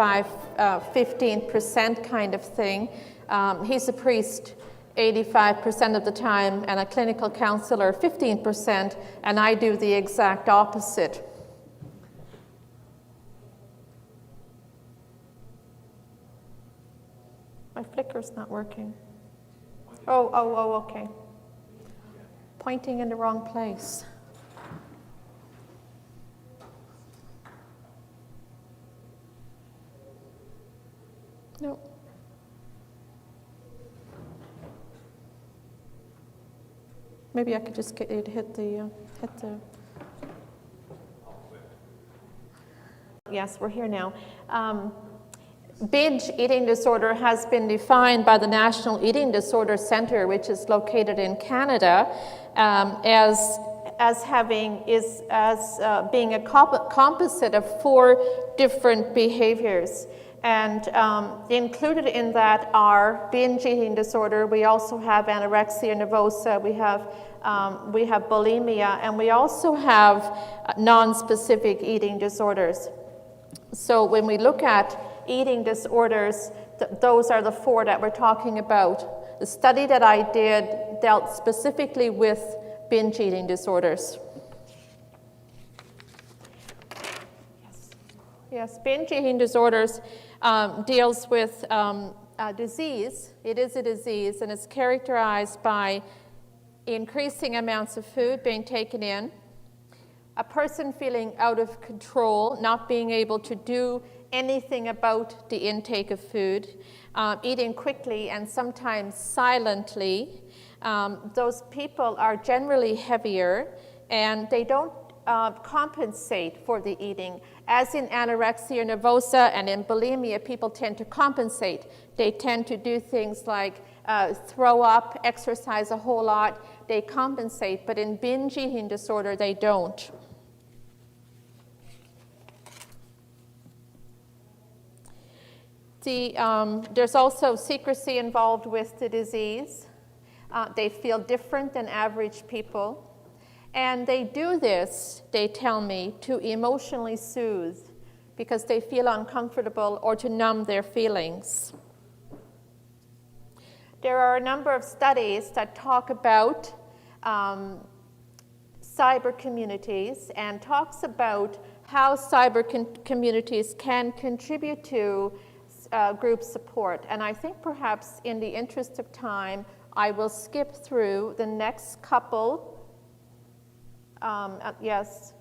85, 15% kind of thing. He's a priest 85% of the time and a clinical counselor 15%, and I do the exact opposite. My flicker's not working. Oh, okay. Pointing in the wrong place. No. Maybe I could just get you to hit the. Yes, we're here now. Binge eating disorder has been defined by the National Eating Disorder Center, which is located in Canada, as being a composite of 4 different behaviors. And included in that are binge eating disorder. We also have anorexia nervosa. We have bulimia, and we also have non-specific eating disorders. So when we look at eating disorders, those are the 4 that we're talking about. The study that I did dealt specifically with binge eating disorders. Yes, binge eating disorders deals with a disease. It is a disease, and it's characterized by increasing amounts of food being taken in, a person feeling out of control, not being able to do anything about the intake of food, eating quickly and sometimes silently. Those people are generally heavier, and they don't compensate for the eating. As in anorexia nervosa and in bulimia, people tend to compensate. They tend to do things like throw up, exercise a whole lot. They compensate, but in binge eating disorder, they don't. There's also secrecy involved with the disease. They feel different than average people. And they do this, they tell me, to emotionally soothe because they feel uncomfortable or to numb their feelings. There are a number of studies that talk about cyber communities and talks about how cyber communities can contribute to group support. And I think perhaps in the interest of time, I will skip through the next couple. Yes.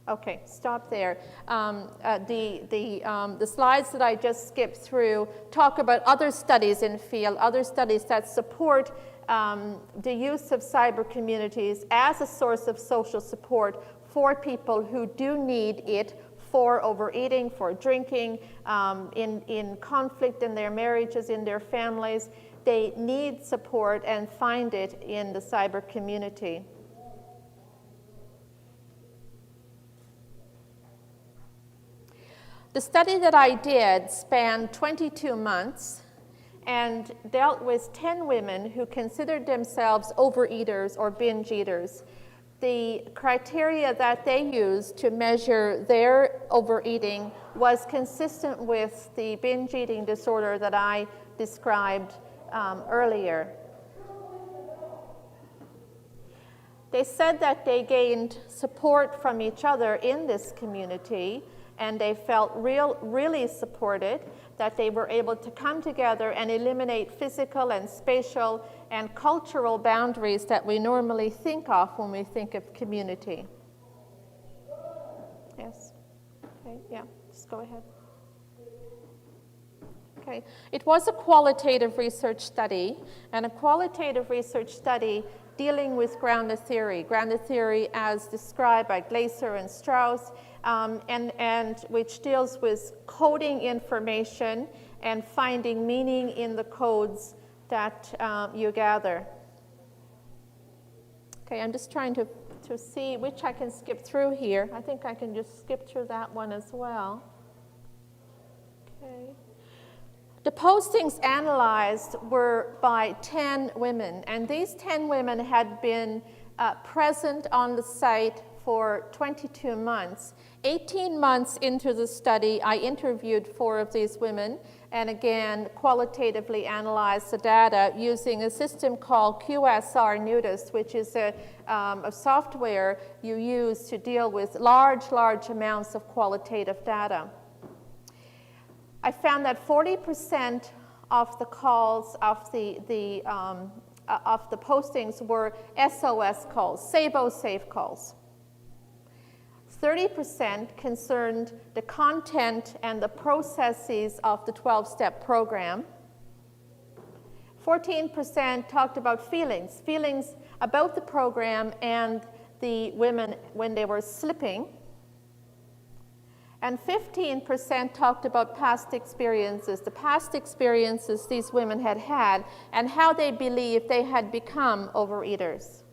Okay, stop there. The slides that I just skipped through talk about other studies in the field, other studies that support the use of cyber communities as a source of social support for people who do need it for overeating, for drinking, in conflict in their marriages, in their families. They need support and find it in the cyber community. The study that I did spanned 22 months and dealt with 10 women who considered themselves overeaters or binge eaters. The criteria that they used to measure their overeating was consistent with the binge eating disorder that I described earlier. They said that they gained support from each other in this community, and they felt really supported, that they were able to come together and eliminate physical and spatial and cultural boundaries that we normally think of when we think of community. Yes? Okay, yeah, just go ahead. Okay, it was a qualitative research study, and a qualitative research study dealing with grounded theory as described by Glaser and Strauss, and which deals with coding information and finding meaning in the codes that you gather. Okay, I'm just trying to see which I can skip through here. I think I can just skip through that one as well. Okay. The postings analyzed were by 10 women, and these 10 women had been present on the site for 22 months. 18 months into the study, I interviewed 4 of these women and again qualitatively analyzed the data using a system called QSR Nudist, which is a software you use to deal with large amounts of qualitative data. I found that 40% of the calls of the postings were SOS calls, save calls. 30% concerned the content and the processes of the 12-step program. 14% talked about feelings about the program and the women when they were slipping. And 15% talked about past experiences, the past experiences these women had had and how they believed they had become overeaters.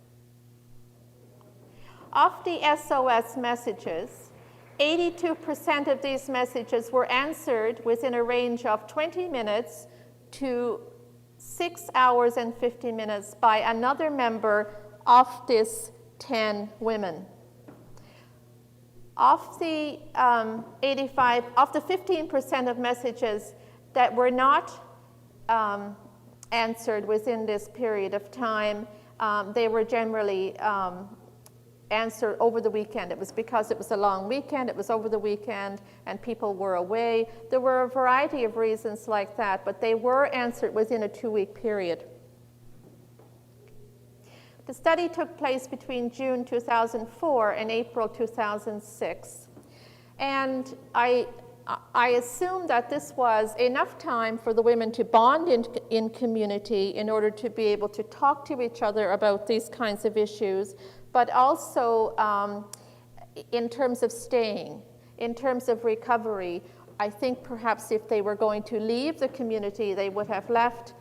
Of the SOS messages, 82% of these messages were answered within a range of 20 minutes to 6 hours and 50 minutes by another member of this 10 women. Of the 15% of messages that were not answered within this period of time, they were generally answered over the weekend. It was because it was a long weekend, it was over the weekend, and people were away. There were a variety of reasons like that, but they were answered within a 2-week period. The study took place between June 2004 and April 2006. And I assumed that this was enough time for the women to bond in community in order to be able to talk to each other about these kinds of issues, but also in terms of staying, in terms of recovery. I think perhaps if they were going to leave the community, they would have left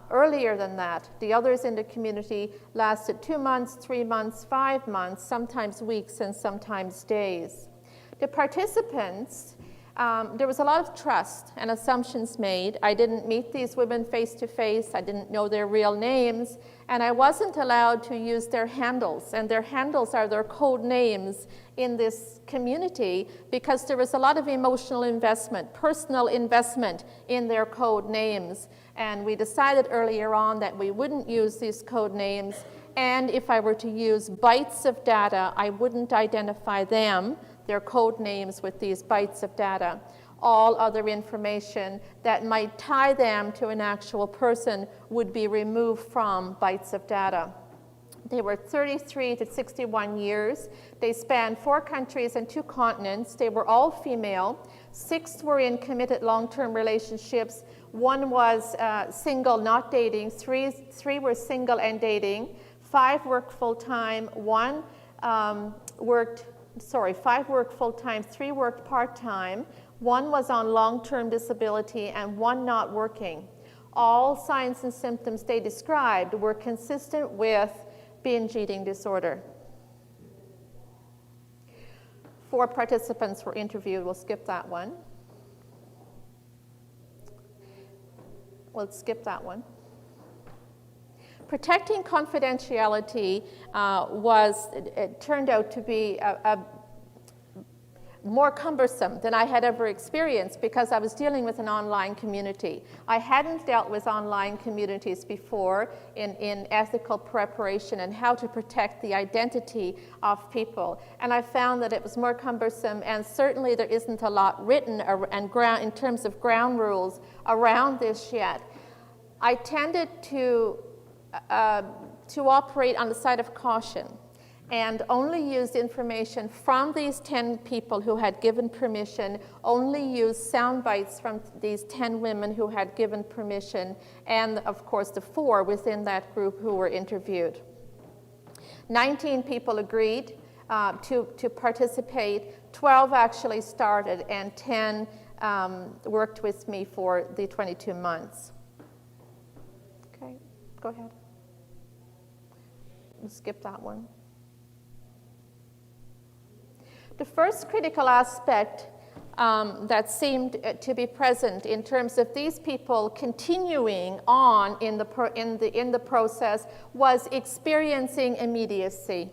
earlier than that. The others in the community lasted 2 months, 3 months, 5 months, sometimes weeks and sometimes days. The participants, there was a lot of trust and assumptions made. I didn't meet these women face to face. I didn't know their real names, and I wasn't allowed to use their handles, and their handles are their code names in this community because there was a lot of emotional investment, personal investment in their code names. And we decided earlier on that we wouldn't use these code names, and if I were to use bytes of data, I wouldn't identify them, their code names, with these bytes of data. All other information that might tie them to an actual person would be removed from bytes of data. They were 33 to 61 years. They spanned 4 countries and 2 continents. They were all female. 6 were in committed long-term relationships. 1 was single, not dating. 3 were single and dating. 5 worked full-time. 5 worked full-time. 3 worked part-time. 1 was on long-term disability and 1 not working. All signs and symptoms they described were consistent with binge eating disorder. 4 participants were interviewed. We'll skip that one. Protecting confidentiality it turned out to be more cumbersome than I had ever experienced because I was dealing with an online community. I hadn't dealt with online communities before in ethical preparation and how to protect the identity of people. And I found that it was more cumbersome, and certainly there isn't a lot written in terms of ground rules around this yet. I tended to operate on the side of caution and only used information from these 10 people who had given permission, only used sound bites from these 10 women who had given permission, and of course the 4 within that group who were interviewed. 19 people agreed to participate, 12 actually started, and 10 worked with me for the 22 months. Okay, go ahead. We'll skip that one. The first critical aspect that seemed to be present in terms of these people continuing on in the process was experiencing immediacy.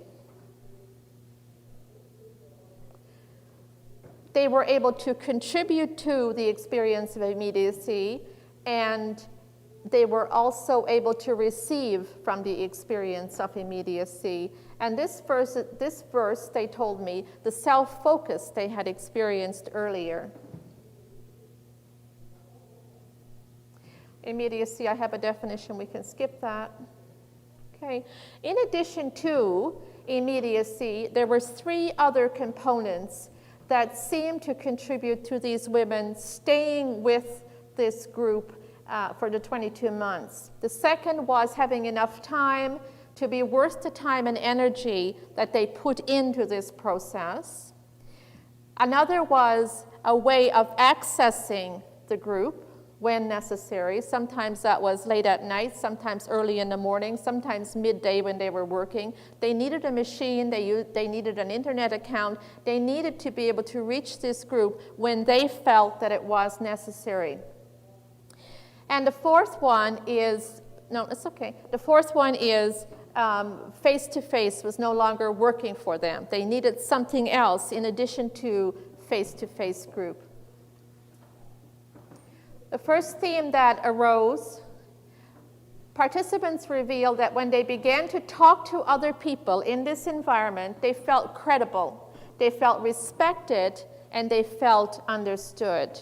they were able to contribute to the experience of immediacy, and they were also able to receive from the experience of immediacy. And this verse, they told me, the self-focus they had experienced earlier. Immediacy, I have a definition, we can skip that. Okay. In addition to immediacy, there were 3 other components that seemed to contribute to these women staying with this group for the 22 months. The second was having enough time to be worth the time and energy that they put into this process. Another was a way of accessing the group when necessary. Sometimes that was late at night, sometimes early in the morning, sometimes midday when they were working. They needed a machine, they needed an internet account, they needed to be able to reach this group when they felt that it was necessary. And the fourth one is, no, it's okay. The fourth one is face-to-face was no longer working for them. They needed something else in addition to face-to-face group. The first theme that arose, participants revealed that when they began to talk to other people in this environment, they felt credible, they felt respected, and they felt understood.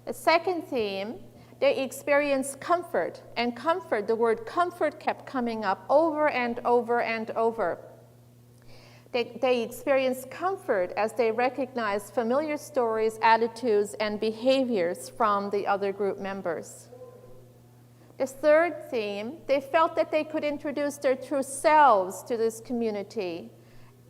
The second theme, they experienced comfort, and comfort, the word comfort kept coming up over and over and over. They experienced comfort as they recognized familiar stories, attitudes, and behaviors from the other group members. The third theme, they felt that they could introduce their true selves to this community,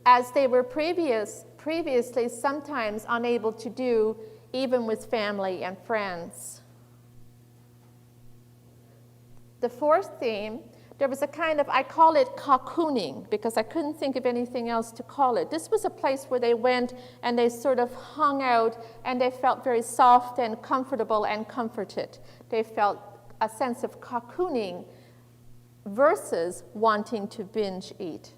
as they were previously sometimes unable to do, even with family and friends. The fourth theme, there was a kind of, I call it cocooning, because I couldn't think of anything else to call it. This was a place where they went and they sort of hung out and they felt very soft and comfortable and comforted. They felt a sense of cocooning versus wanting to binge eat.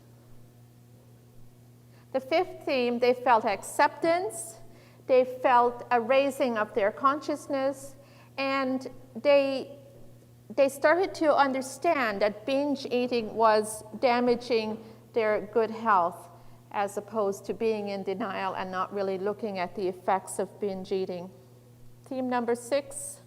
The fifth theme, they felt acceptance, they felt a raising of their consciousness, and they started to understand that binge eating was damaging their good health as opposed to being in denial and not really looking at the effects of binge eating. Theme number 6.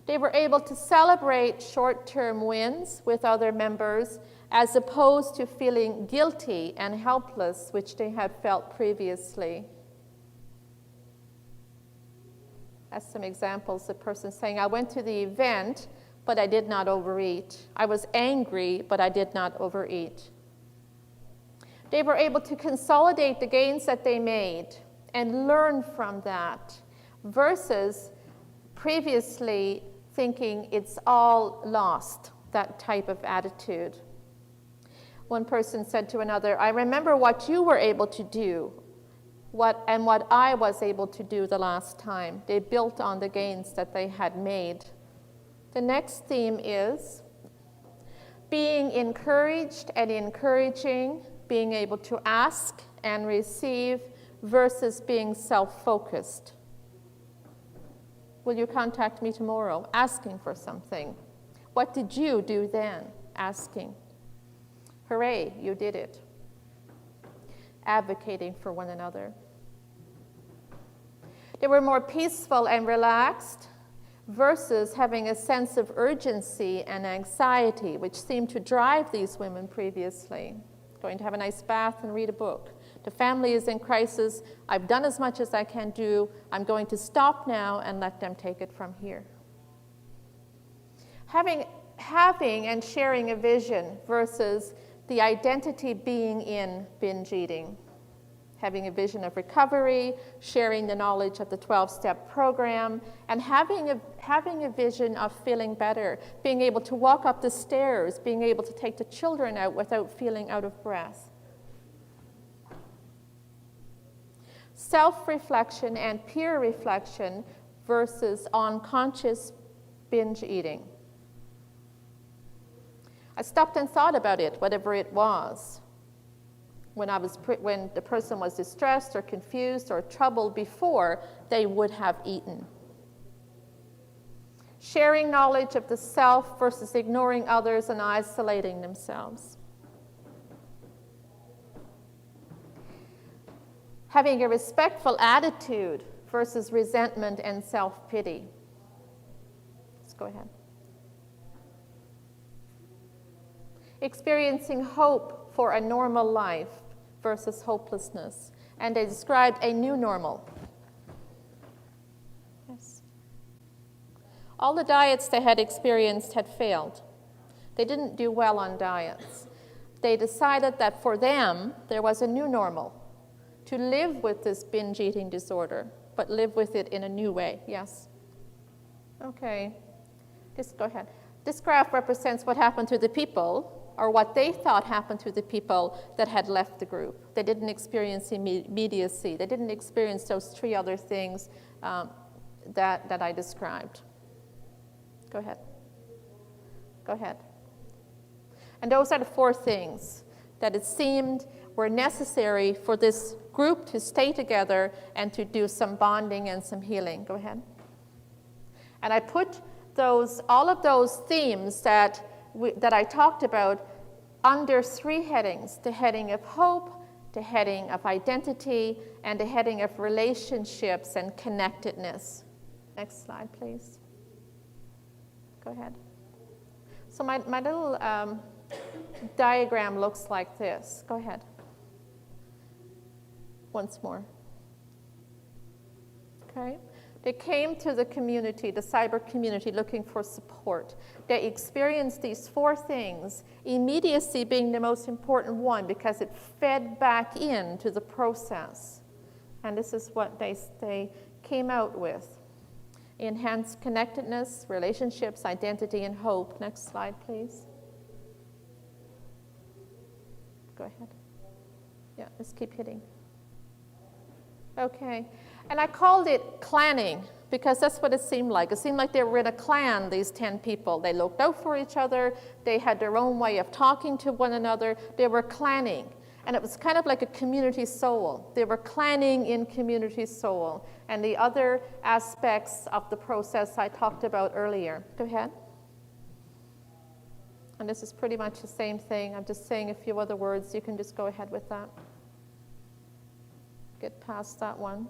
They were able to celebrate short-term wins with other members as opposed to feeling guilty and helpless, which they had felt previously. As some examples, the person saying, I went to the event, but I did not overeat. I was angry, but I did not overeat. They were able to consolidate the gains that they made and learn from that versus previously thinking it's all lost, that type of attitude. One person said to another, I remember what you were able to do, what I was able to do the last time. They built on the gains that they had made. The next theme is being encouraged and encouraging, being able to ask and receive versus being self-focused. Will you contact me tomorrow? Asking for something. What did you do then? Asking. Hooray, you did it. Advocating for one another. They were more peaceful and relaxed versus having a sense of urgency and anxiety, which seemed to drive these women previously. Going to have a nice bath and read a book. The family is in crisis. I've done as much as I can do. I'm going to stop now and let them take it from here. Having and sharing a vision versus the identity being in binge eating. Having a vision of recovery, sharing the knowledge of the 12-step program, and having a vision of feeling better, being able to walk up the stairs, being able to take the children out without feeling out of breath. Self-reflection and peer reflection versus unconscious binge eating. I stopped and thought about it, whatever it was. when the person was distressed or confused or troubled before, they would have eaten. Sharing knowledge of the self versus ignoring others and isolating themselves. Having a respectful attitude versus resentment and self-pity. Let's go ahead. Experiencing hope for a normal life versus hopelessness. And they described a new normal. Yes. All the diets they had experienced had failed. They didn't do well on diets. They decided that for them, there was a new normal. To live with this binge eating disorder, but live with it in a new way. Yes? Okay. Just go ahead. This graph represents what happened to the people, or what they thought happened to the people that had left the group. They didn't experience immediacy. They didn't experience those three other things that I described. Go ahead. Go ahead. And those are the four things that it seemed were necessary for this group to stay together and to do some bonding and some healing. Go ahead. And I put all of those themes that I talked about under three headings: the heading of hope, the heading of identity, and the heading of relationships and connectedness. Next slide, please. Go ahead. So my little diagram looks like this. Go ahead. Once more. Okay. They came to the community, the cyber community, looking for support. They experienced these four things, immediacy being the most important one because it fed back into the process. And this is what they came out with. Enhanced connectedness, relationships, identity, and hope. Next slide, please. Go ahead. Yeah, let's keep hitting. Okay. And I called it clanning because that's what it seemed like. It seemed like they were in a clan, these 10 people. They looked out for each other. They had their own way of talking to one another. They were clanning. And it was kind of like a community soul. They were clanning in community soul. And the other aspects of the process I talked about earlier. Go ahead. And this is pretty much the same thing. I'm just saying a few other words. You can just go ahead with that. Get past that one.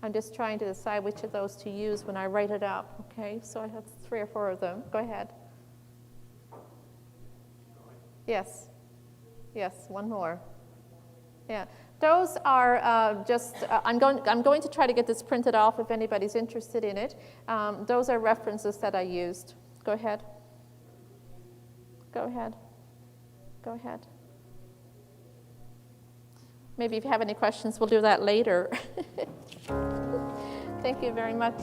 I'm just trying to decide which of those to use when I write it up, okay? So I have 3 or 4 of them. Go ahead. Yes. Yes, one more. Yeah. Those are I'm going to try to get this printed off if anybody's interested in it. Those are references that I used. Go ahead. Go ahead. Go ahead. Maybe if you have any questions, we'll do that later. Thank you very much.